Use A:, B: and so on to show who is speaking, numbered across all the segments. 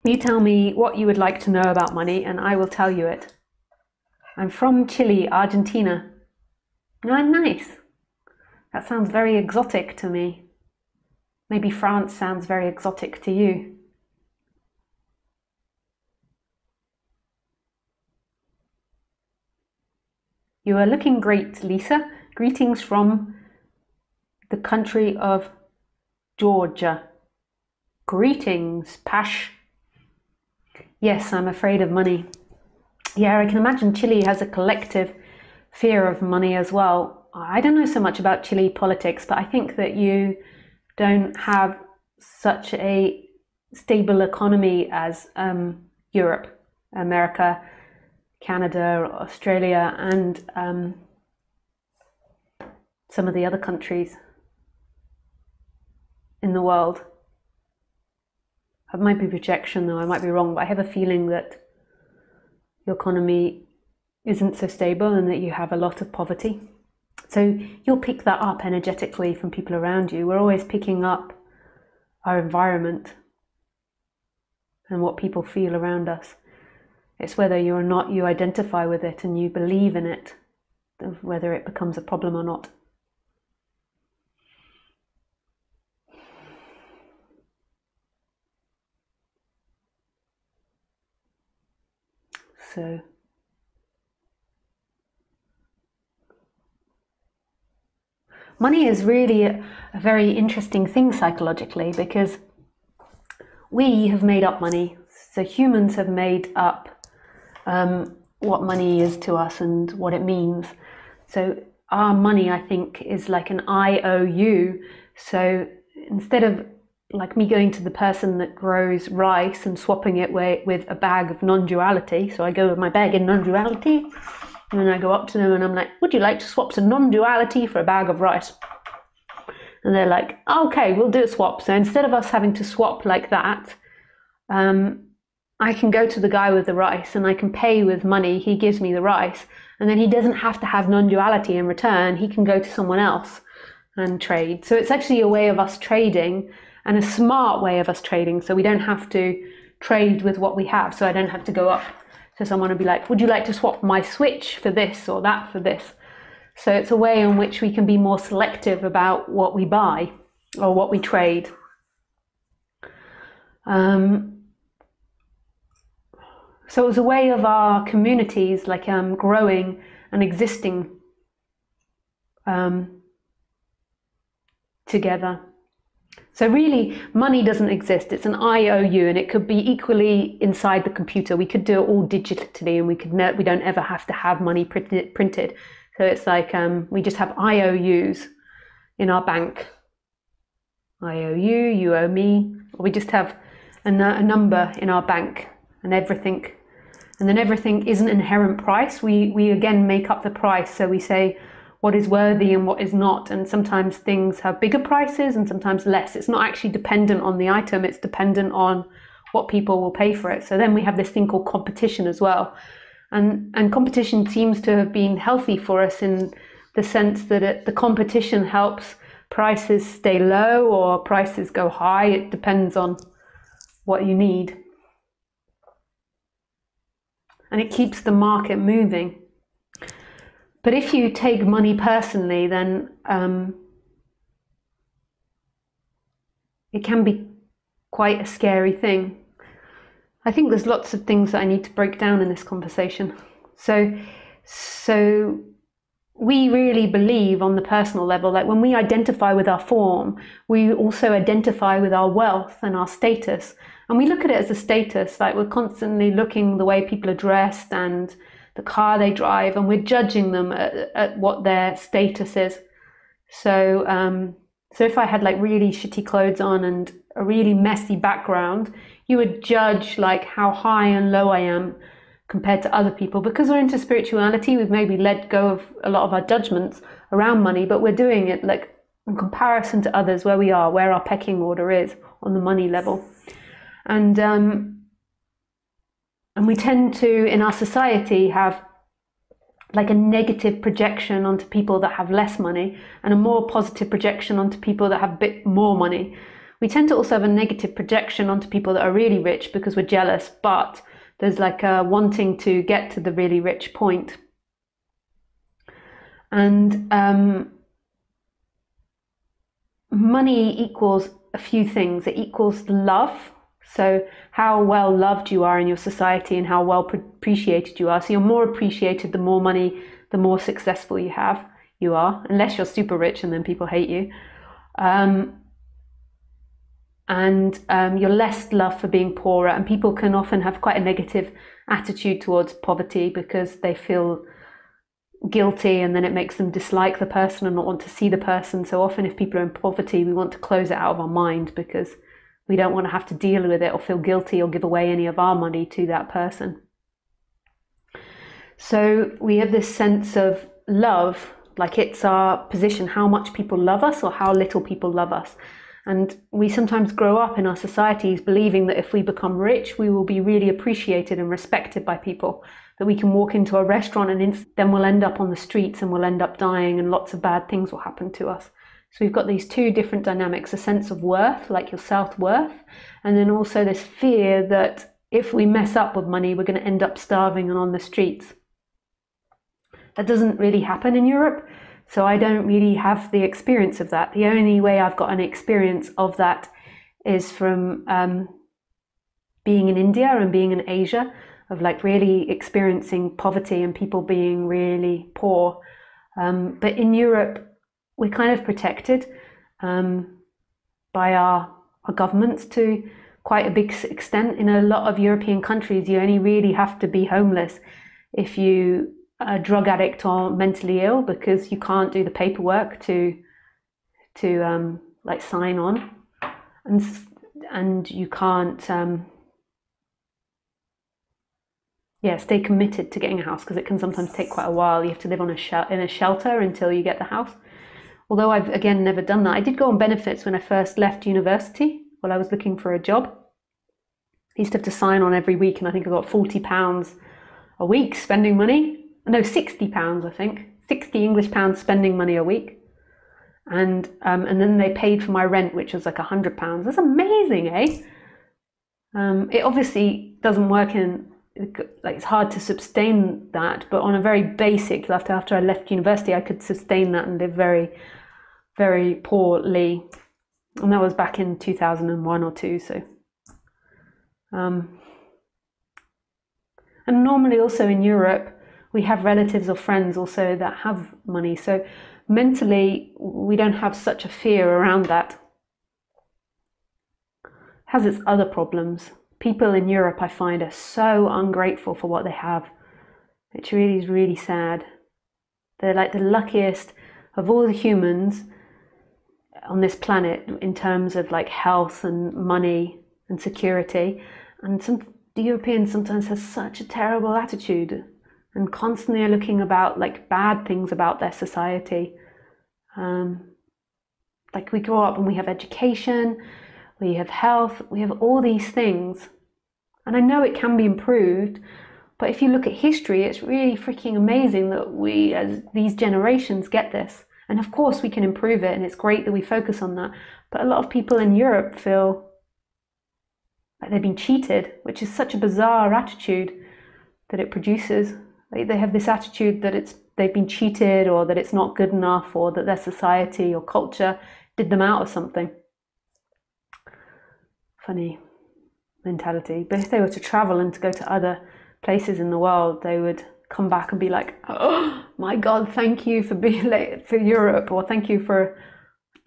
A: You tell me what you would like to know about money and I will tell you it. I'm from Chile, Argentina. Oh, nice. That sounds very exotic to me. Maybe France sounds very exotic to you. You are looking great, Lisa. Greetings from the country of Georgia. Greetings, Pash. Yes, I'm afraid of money. Yeah, I can imagine Chile has a collective fear of money as well. I don't know so much about Chile politics, but I think that you don't have such a stable economy as Europe, America, Canada, Australia, and some of the other countries in the world. It might be projection though, I might be wrong, but I have a feeling that your economy isn't so stable and that you have a lot of poverty. So you'll pick that up energetically from people around you. We're always picking up our environment and what people feel around us. It's whether you or not you identify with it and you believe in it, whether it becomes a problem or not. So money is really a very interesting thing psychologically, because we have made up money. So humans have made up what money is to us and what it means. So our money, I think, is like an IOU. So instead of like me going to the person that grows rice and swapping it with a bag of non-duality, so I go with my bag in non-duality, and then I go up to them and I'm like, would you like to swap some non-duality for a bag of rice? And they're like, okay, we'll do a swap. So instead of us having to swap like that, I can go to the guy with the rice and I can pay with money. He gives me the rice, and then he doesn't have to have non-duality in return. He can go to someone else and trade. So it's actually a way of us trading, and a smart way of us trading. So we don't have to trade with what we have. So I don't have to go up to someone and be like, would you like to swap my switch for this or that for this? So it's a way in which we can be more selective about what we buy or what we trade. So it was a way of our communities like growing and existing together. So really, money doesn't exist. It's an IOU, and it could be equally inside the computer. We could do it all digitally, and we don't ever have to have money printed. So it's like we just have IOUs in our bank. IOU, you owe me. Or we just have a number in our bank, and everything. And then everything is an inherent price. We again make up the price. So we say what is worthy and what is not. And sometimes things have bigger prices and sometimes less. It's not actually dependent on the item. It's dependent on what people will pay for it. So then we have this thing called competition as well. And competition seems to have been healthy for us in the sense that the competition helps prices stay low or prices go high. It depends on what you need. And it keeps the market moving. But if you take money personally, then it can be quite a scary thing. I think there's lots of things that I need to break down in this conversation. So we really believe on the personal level, like when we identify with our form, we also identify with our wealth and our status. And we look at it as a status, like we're constantly looking the way people are dressed and the car they drive, and we're judging them at what their status is. So if I had like really shitty clothes on and a really messy background, you would judge like how high and low I am compared to other people. Because we're into spirituality, we've maybe let go of a lot of our judgments around money, but we're doing it like in comparison to others, where we are, where our pecking order is on the money level. And we tend to, in our society, have like a negative projection onto people that have less money and a more positive projection onto people that have a bit more money, We tend to also have a negative projection onto people that are really rich because we're jealous, but there's like a wanting to get to the really rich point. And money equals a few things. It equals love. So how well loved you are in your society and how well appreciated you are. So you're more appreciated the more money, the more successful you are, unless you're super rich and then people hate you. You're less loved for being poorer, and people can often have quite a negative attitude towards poverty because they feel guilty, and then it makes them dislike the person and not want to see the person. So often if people are in poverty, we want to close it out of our mind because we don't want to have to deal with it or feel guilty or give away any of our money to that person. So we have this sense of love, like it's our position, how much people love us or how little people love us. And we sometimes grow up in our societies believing that if we become rich, we will be really appreciated and respected by people, that we can walk into a restaurant and then we'll end up on the streets and we'll end up dying and lots of bad things will happen to us. So we've got these two different dynamics, a sense of worth, like your self-worth, and then also this fear that if we mess up with money, we're going to end up starving and on the streets. That doesn't really happen in Europe. So I don't really have the experience of that. The only way I've got an experience of that is from being in India and being in Asia, of like really experiencing poverty and people being really poor. But in Europe, we're kind of protected by our governments to quite a big extent. In a lot of European countries, you only really have to be homeless if you a drug addict or mentally ill, because you can't do the paperwork to like sign on, and you can't stay committed to getting a house, because it can sometimes take quite a while. You have to live on in a shelter until you get the house. Although I've again never done that. I did go on benefits when I first left university while I was looking for a job. I used to have to sign on every week, and I think I got £40 a week spending money. No, £60, I think. 60 English pounds spending money a week. And then they paid for my rent, which was like £100. That's amazing, eh? It obviously doesn't work like it's hard to sustain that, but on a very basic, after I left university, I could sustain that and live very, very poorly. And that was back in 2001 or two, so. And normally also in Europe, we have relatives or friends also that have money. So mentally, we don't have such a fear around that. It has its other problems. People in Europe, I find, are so ungrateful for what they have. It really is really sad. They're like the luckiest of all the humans on this planet in terms of like health and money and security. And the Europeans sometimes have such a terrible attitude and constantly are looking about like bad things about their society. Like we grow up and we have education, we have health, we have all these things. And I know it can be improved, but if you look at history, it's really freaking amazing that we, as these generations, get this. And of course we can improve it, and it's great that we focus on that. But a lot of people in Europe feel like they've been cheated, which is such a bizarre attitude that it produces. They have this attitude that they've been cheated, or that it's not good enough, or that their society or culture did them out of something. Funny mentality. But if they were to travel and to go to other places in the world, they would come back and be like, oh my God, thank you for being late for Europe, or thank you for,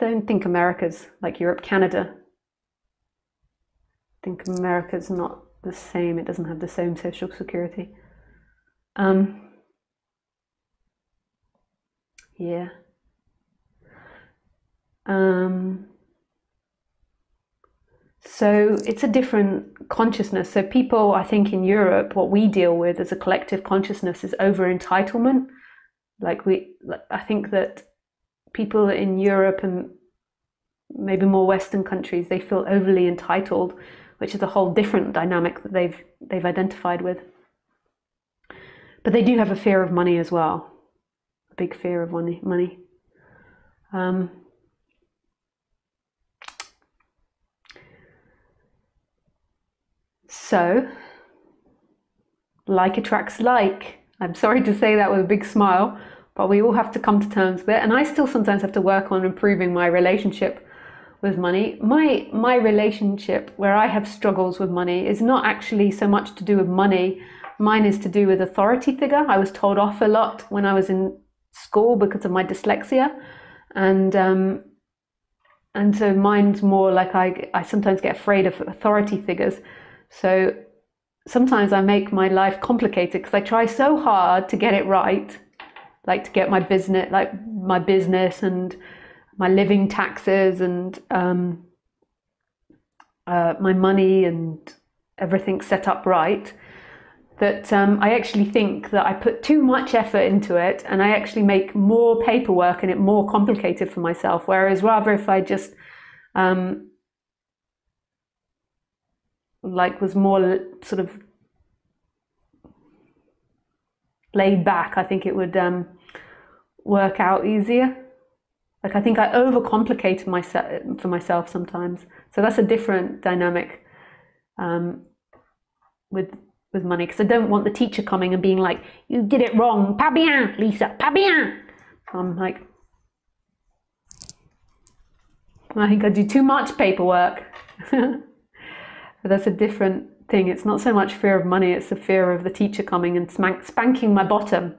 A: I don't think America's like Europe, Canada. I think America's not the same. It doesn't have the same social security. Yeah. So it's a different consciousness. So people, I think in Europe, what we deal with as a collective consciousness is over-entitlement. I think that people in Europe and maybe more Western countries, they feel overly entitled, which is a whole different dynamic that they've identified with. But they do have a fear of money as well, a big fear of money. So, like attracts like. I'm sorry to say that with a big smile, but we all have to come to terms with it. And I still sometimes have to work on improving my relationship with money. My relationship where I have struggles with money is not actually so much to do with money. Mine is to do with authority figure. I was told off a lot when I was in school because of my dyslexia. And so mine's more like I sometimes get afraid of authority figures. So sometimes I make my life complicated because I try so hard to get it right, like to get my business and my living taxes and my money and everything set up right, that I actually think that I put too much effort into it and I actually make more paperwork and it more complicated for myself. Whereas rather if I just was more sort of laid back, I think it would work out easier. Like I think I overcomplicated myself for myself sometimes. So that's a different dynamic with money, because I don't want the teacher coming and being like, you did it wrong, pas bien, Lisa, pas bien. I'm like, I think I do too much paperwork. But that's a different thing. It's not so much fear of money, it's the fear of the teacher coming and spanking my bottom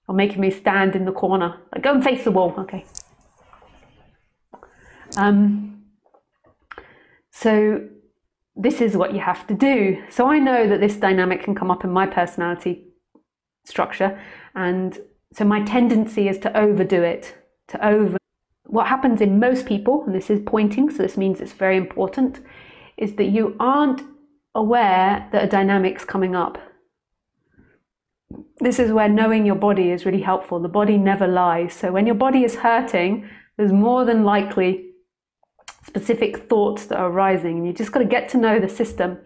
A: or making me stand in the corner. Like, go and face the wall. Okay. So this is what you have to do. So I know that this dynamic can come up in my personality structure. And so my tendency is to overdo it, What happens in most people, and this is pointing, so this means it's very important, is that you aren't aware that a dynamic's coming up. This is where knowing your body is really helpful. The body never lies. So when your body is hurting, there's more than likely specific thoughts that are arising, and you just got to get to know the system.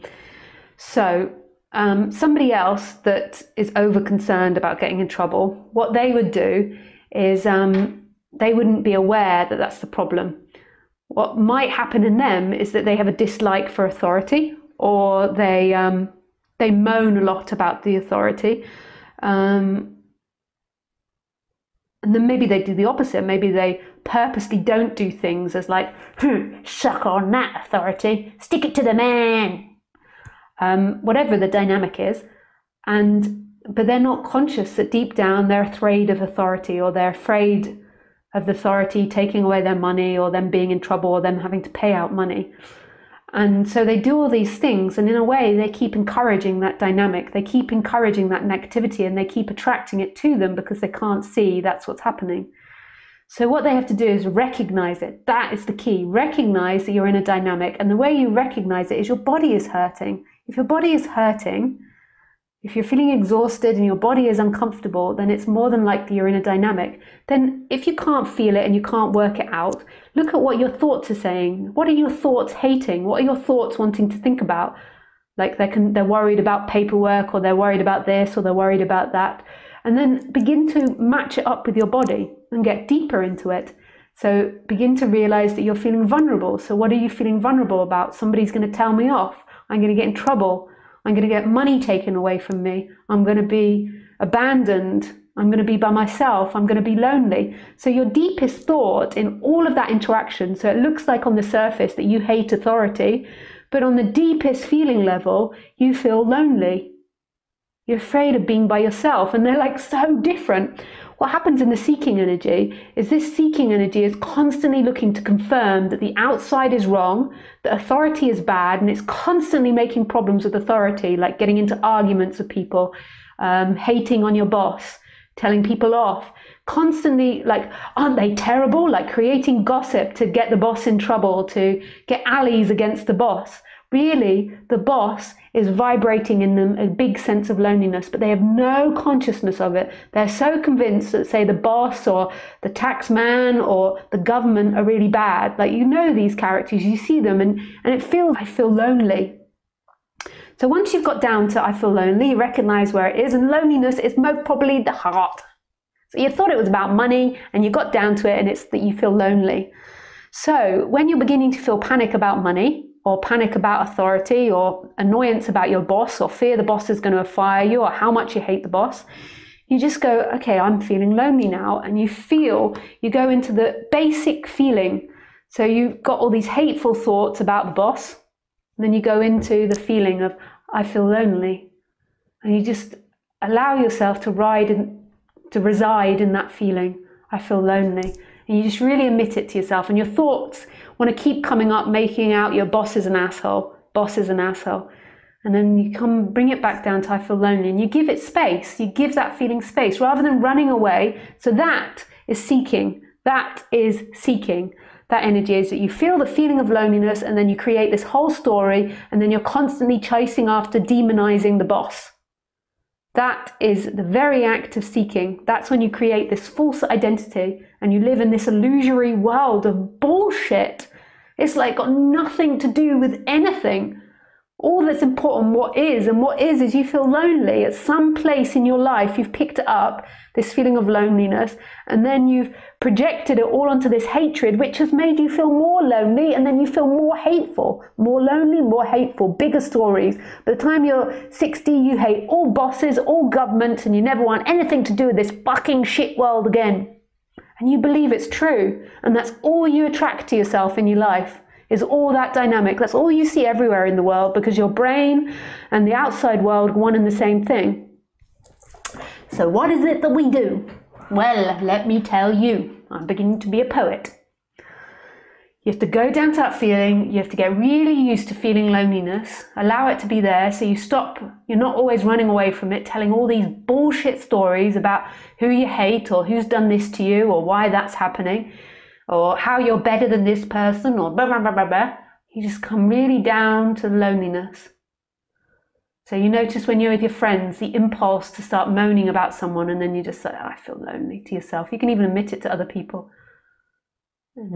A: So somebody else that is over concerned about getting in trouble, what they would do is they wouldn't be aware that that's the problem. What might happen in them is that they have a dislike for authority, or they moan a lot about the authority. And then maybe they do the opposite. Maybe they purposely don't do things as like, suck on that authority, stick it to the man. Whatever the dynamic is. But they're not conscious that deep down they're afraid of authority, or they're afraid of the authority taking away their money, or them being in trouble, or them having to pay out money. And so they do all these things, and in a way they keep encouraging that dynamic, they keep encouraging that negativity, and they keep attracting it to them because they can't see that's what's happening. So what they have to do is recognize it. That is the key. Recognize that you're in a dynamic, and the way you recognize it is your body is hurting. If your body is hurting, if you're feeling exhausted and your body is uncomfortable, then it's more than likely you're in a dynamic. Then if you can't feel it and you can't work it out, look at what your thoughts are saying. What are your thoughts hating? What are your thoughts wanting to think about? Like they're worried about paperwork, or they're worried about this, or they're worried about that. And then begin to match it up with your body and get deeper into it. So begin to realize that you're feeling vulnerable. So what are you feeling vulnerable about? Somebody's going to tell me off. I'm going to get in trouble. I'm going to get money taken away from me. I'm going to be abandoned. I'm going to be by myself. I'm going to be lonely. So your deepest thought in all of that interaction, so it looks like on the surface that you hate authority, but on the deepest feeling level, you feel lonely. You're afraid of being by yourself, and they're like so different. What happens in the seeking energy is this seeking energy is constantly looking to confirm that the outside is wrong, that authority is bad, and it's constantly making problems with authority, like getting into arguments with people, hating on your boss, telling people off, constantly like, aren't they terrible? Like creating gossip to get the boss in trouble, to get allies against the boss. Really, the boss is vibrating in them a big sense of loneliness, but they have no consciousness of it. They're so convinced that, say, the boss or the tax man or the government are really bad. Like, you know these characters, you see them, and it feels, I feel lonely. So once you've got down to I feel lonely, you recognize where it is, and loneliness is most probably the heart. So you thought it was about money, and you got down to it, and it's that you feel lonely. So when you're beginning to feel panic about money, or panic about authority, or annoyance about your boss, or fear the boss is going to fire you, or how much you hate the boss, you just go, okay, I'm feeling lonely now. And you go into the basic feeling. So you've got all these hateful thoughts about the boss. And then you go into the feeling of, I feel lonely. And you just allow yourself to reside in that feeling. I feel lonely. And you just really admit it to yourself. And your thoughts want to keep coming up, making out your boss is an asshole. Boss is an asshole. And then you bring it back down to I feel lonely, and you give it space. You give that feeling space rather than running away. So that is seeking. That is seeking. That energy is that you feel the feeling of loneliness, and then you create this whole story, and then you're constantly chasing after demonizing the boss. That is the very act of seeking. That's when you create this false identity and you live in this illusory world of bullshit. It's like got nothing to do with anything. All that's important, what is you feel lonely. At some place in your life, you've picked it up, this feeling of loneliness, and then you've projected it all onto this hatred, which has made you feel more lonely, and then you feel more hateful, more lonely, more hateful, bigger stories. By the time you're 60, you hate all bosses, all government, and you never want anything to do with this fucking shit world again. And you believe it's true, and that's all you attract to yourself in your life. Is all that dynamic. That's all you see everywhere in the world, because your brain and the outside world are one and the same thing. So what is it that we do? Well, let me tell you. I'm beginning to be a poet. You have to go down to that feeling. You have to get really used to feeling loneliness. Allow it to be there, so you stop. You're not always running away from it, telling all these bullshit stories about who you hate, or who's done this to you, or why that's happening, or how you're better than this person, or blah, blah, blah, blah, blah. You just come really down to loneliness. So you notice when you're with your friends, the impulse to start moaning about someone, and then you just say, oh, I feel lonely, to yourself. You can even admit it to other people. And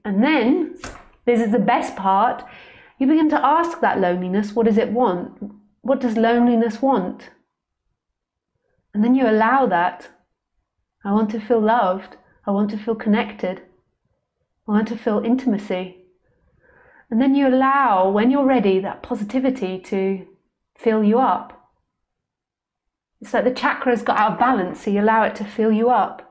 A: then, this is the best part, you begin to ask that loneliness, what does it want? What does loneliness want? And then you allow that. I want to feel loved. I want to feel connected. I want to feel intimacy. And then you allow, when you're ready, that positivity to fill you up. It's like the chakras got out of balance, so you allow it to fill you up.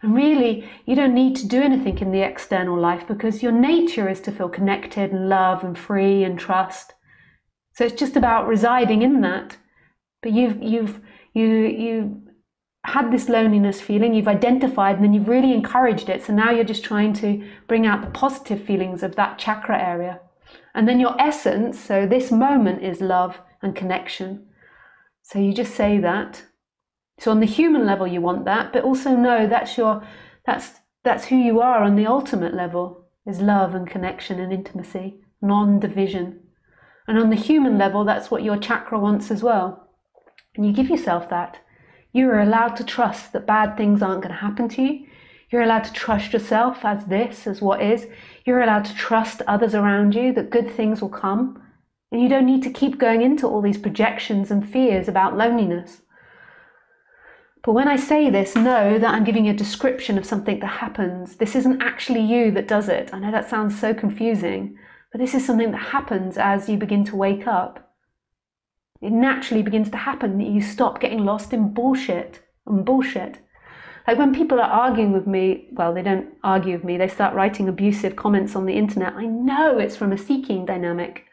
A: And really, you don't need to do anything in the external life, because your nature is to feel connected and love and free and trust. So it's just about residing in that. But you've had this loneliness feeling, you've identified, and then you've really encouraged it. So now you're just trying to bring out the positive feelings of that chakra area. And then your essence, so this moment, is love and connection. So you just say that. So on the human level you want that, but also know that's who you are on the ultimate level, is love and connection and intimacy, non-division. And on the human level, that's what your chakra wants as well. And you give yourself that. You are allowed to trust that bad things aren't going to happen to you. You're allowed to trust yourself as what is. You're allowed to trust others around you, that good things will come. And you don't need to keep going into all these projections and fears about loneliness. But when I say this, know that I'm giving a description of something that happens. This isn't actually you that does it. I know that sounds so confusing, but this is something that happens as you begin to wake up. It naturally begins to happen that you stop getting lost in bullshit and bullshit. Like when people are arguing with me, well, they don't argue with me, they start writing abusive comments on the internet. I know it's from a seeking dynamic.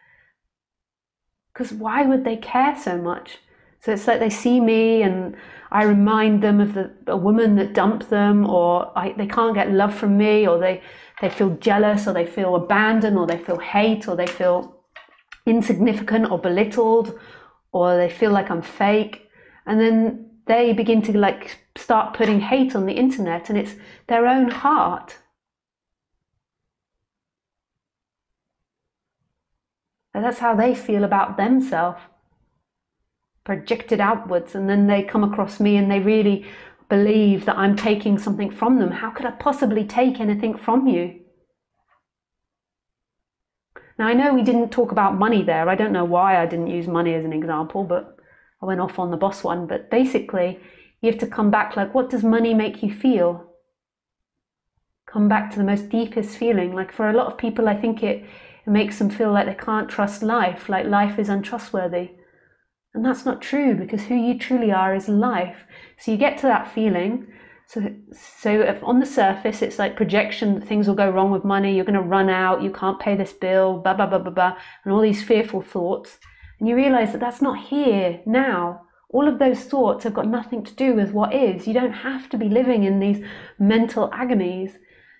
A: Because why would they care so much? So it's like they see me and I remind them of a woman that dumped them, or they can't get love from me, or they feel jealous, or they feel abandoned, or they feel hate, or they feel insignificant or belittled, or they feel like I'm fake. And then they begin to start putting hate on the internet, and it's their own heart. And that's how they feel about themselves, projected outwards. And then they come across me and they really believe that I'm taking something from them. How could I possibly take anything from you? Now, I know we didn't talk about money there. I don't know why I didn't use money as an example, but I went off on the boss one. But basically, you have to come back what does money make you feel? Come back to the most deepest feeling. Like for a lot of people, I think it it makes them feel like they can't trust life, like life is untrustworthy. And that's not true, because who you truly are is life. So you get to that feeling. So if on the surface, it's like projection that things will go wrong with money, you're going to run out, you can't pay this bill, blah, blah, blah, blah, blah, and all these fearful thoughts. And you realize that that's not here now. All of those thoughts have got nothing to do with what is. You don't have to be living in these mental agonies.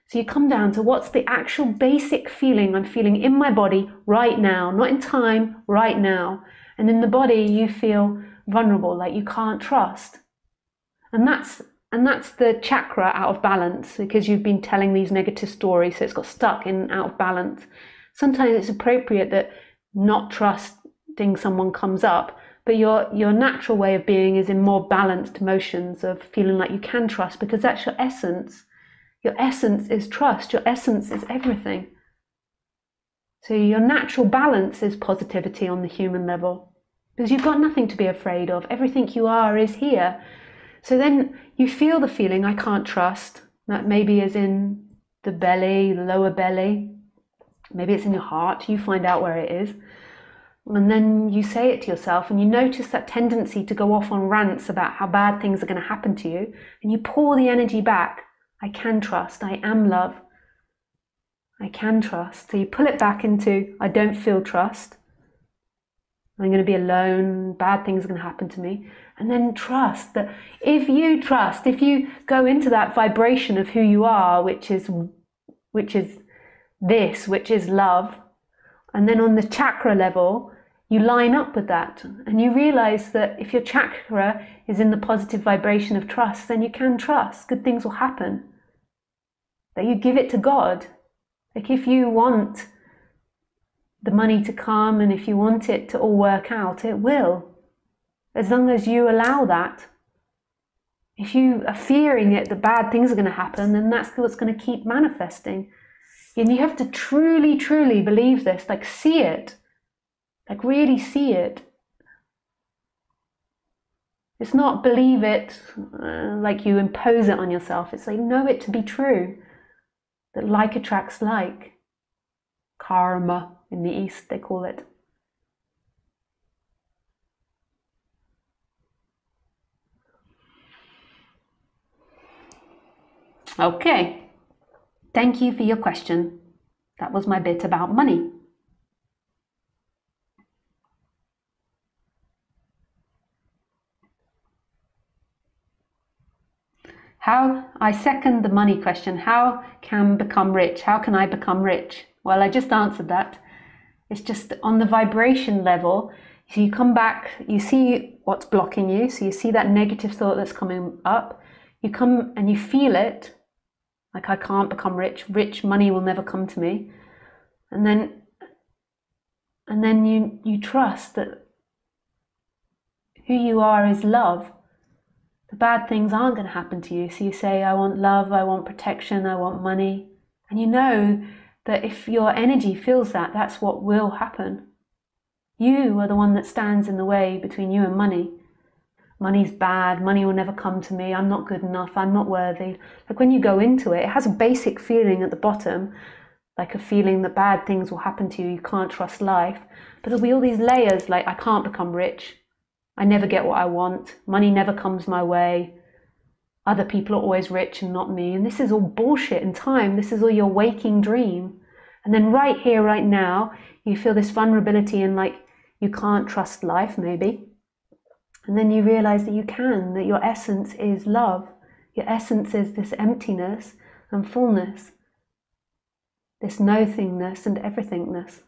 A: So you come down to what's the actual basic feeling I'm feeling in my body right now, not in time, right now. And in the body, you feel vulnerable, like you can't trust. And that's the chakra out of balance, because you've been telling these negative stories, so it's got stuck in out of balance. Sometimes it's appropriate that not trusting someone comes up, but your natural way of being is in more balanced emotions of feeling like you can trust, because that's your essence. Your essence is trust. Your essence is everything. So your natural balance is positivity on the human level, because you've got nothing to be afraid of. Everything you are is here. So then you feel the feeling, I can't trust. That maybe is in the belly, the lower belly. Maybe it's in your heart. You find out where it is. And then you say it to yourself, and you notice that tendency to go off on rants about how bad things are going to happen to you. And you pour the energy back. I can trust. I am love. I can trust. So you pull it back into, I don't feel trust. I'm going to be alone. Bad things are going to happen to me. And then trust that if you go into that vibration of who you are, which is love, and then on the chakra level, you line up with that, and you realize that if your chakra is in the positive vibration of trust, then you can trust. Good things will happen. That you give it to God. Like if you want the money to come, and if you want it to all work out, it will. As long as you allow that. If you are fearing it, that bad things are going to happen, then that's what's going to keep manifesting. And you have to truly, truly believe this, like see it, like really see it. It's not believe it like you impose it on yourself. It's like know it to be true, that like attracts like. Karma in the East, they call it. Okay, thank you for your question. That was my bit about money. I second the money question. How can become rich? How can I become rich? Well, I just answered that. It's just on the vibration level. So you come back, you see what's blocking you. So you see that negative thought that's coming up. You come and you feel it. Like I can't become rich. Rich money will never come to me. And then you trust that who you are is love. The bad things aren't going to happen to you. So you say, I want love, I want protection, I want money. And you know that if your energy feels that, that's what will happen. You are the one that stands in the way between you and money. Money's bad, money will never come to me, I'm not good enough, I'm not worthy. Like when you go into it, it has a basic feeling at the bottom, like a feeling that bad things will happen to you, you can't trust life. But there'll be all these layers like I can't become rich, I never get what I want, money never comes my way, other people are always rich and not me. And this is all bullshit in time. This is all your waking dream. And then right here, right now, you feel this vulnerability and like you can't trust life maybe. And then you realize that you can, that your essence is love. Your essence is this emptiness and fullness, this nothingness and everythingness.